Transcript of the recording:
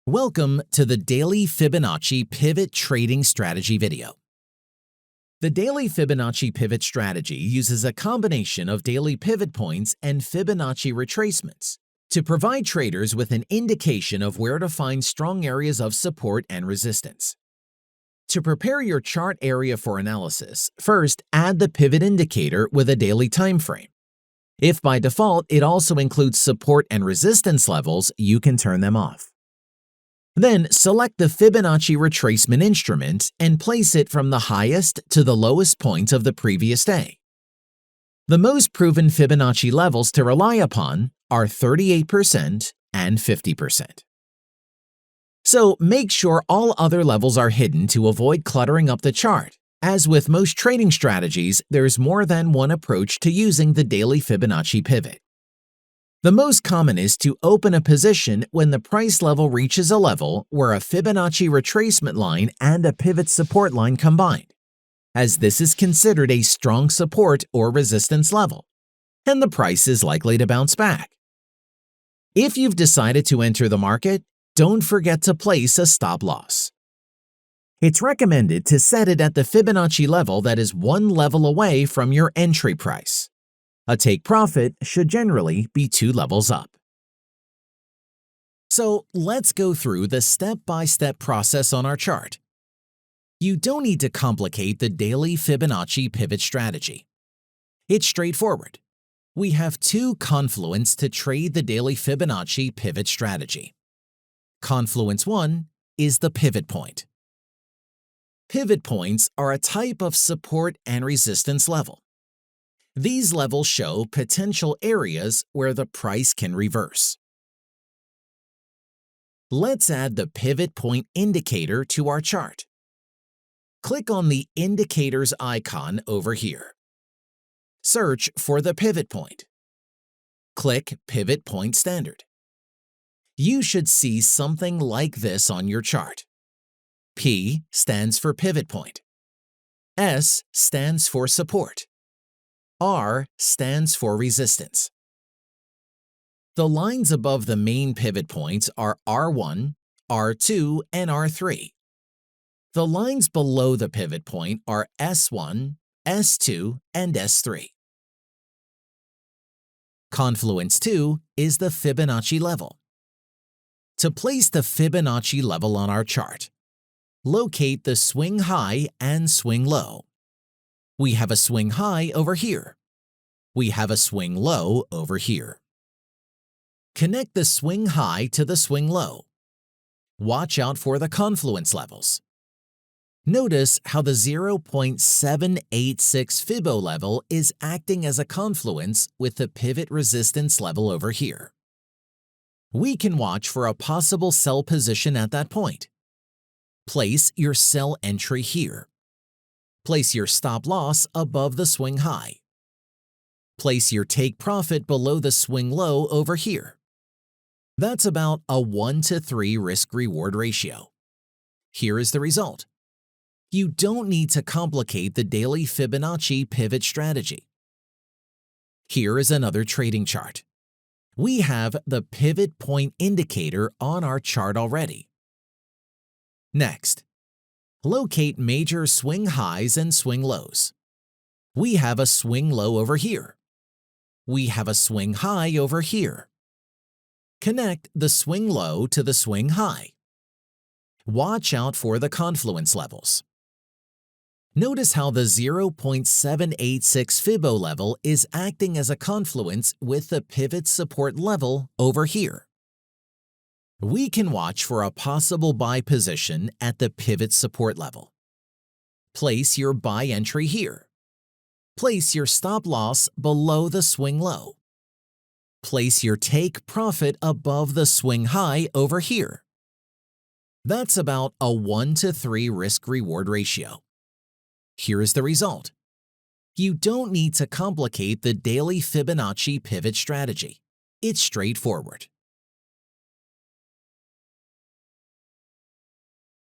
Welcome to the Daily Fibonacci Pivot Trading Strategy video. The Daily Fibonacci Pivot Strategy uses a combination of daily pivot points and Fibonacci retracements to provide traders with an indication of where to find strong areas of support and resistance. To prepare your chart area for analysis, first add the pivot indicator with a daily time frame. If by default it also includes support and resistance levels, you can turn them off. Then select the Fibonacci retracement instrument and place it from the highest to the lowest point of the previous day. The most proven Fibonacci levels to rely upon are 38% and 50%. So make sure all other levels are hidden to avoid cluttering up the chart. As with most trading strategies, there's more than one approach to using the daily Fibonacci pivot. The most common is to open a position when the price level reaches a level where a Fibonacci retracement line and a pivot support line combined, as this is considered a strong support or resistance level, and the price is likely to bounce back. If you've decided to enter the market, don't forget to place a stop loss. It's recommended to set it at the Fibonacci level that is one level away from your entry price. A take profit should generally be 2 levels up. So let's go through the step-by-step process on our chart. You don't need to complicate the daily Fibonacci pivot strategy. It's straightforward. We have 2 confluents to trade the daily Fibonacci pivot strategy. Confluence 1 is the pivot point. Pivot points are a type of support and resistance level. These levels show potential areas where the price can reverse. Let's add the pivot point indicator to our chart. Click on the indicators icon over here. Search for the pivot point. Click Pivot Point Standard. You should see something like this on your chart. P stands for pivot point. S stands for support. R stands for resistance. The lines above the main pivot points are R1, R2, and R3. The lines below the pivot point are S1, S2, and S3. Confluence 2 is the Fibonacci level. To place the Fibonacci level on our chart, locate the swing high and swing low. We have a swing high over here. We have a swing low over here. Connect the swing high to the swing low. Watch out for the confluence levels. Notice how the 0.786 Fibo level is acting as a confluence with the pivot resistance level over here. We can watch for a possible sell position at that point. Place your sell entry here. Place your stop loss above the swing high. Place your take profit below the swing low over here. That's about a 1-to-3 risk-reward ratio. Here is the result. You don't need to complicate the daily Fibonacci pivot strategy. Here is another trading chart. We have the pivot point indicator on our chart already. Next, locate major swing highs and swing lows. We have a swing low over here. We have a swing high over here. Connect the swing low to the swing high. Watch out for the confluence levels. Notice how the 0.786 Fibo level is acting as a confluence with the pivot support level over here. We can watch for a possible buy position at the pivot support level. Place your buy entry here. Place your stop loss below the swing low. Place your take profit above the swing high over here. That's about a 1-to-3 risk-reward ratio. Here is the result. You don't need to complicate the daily Fibonacci pivot strategy. It's straightforward.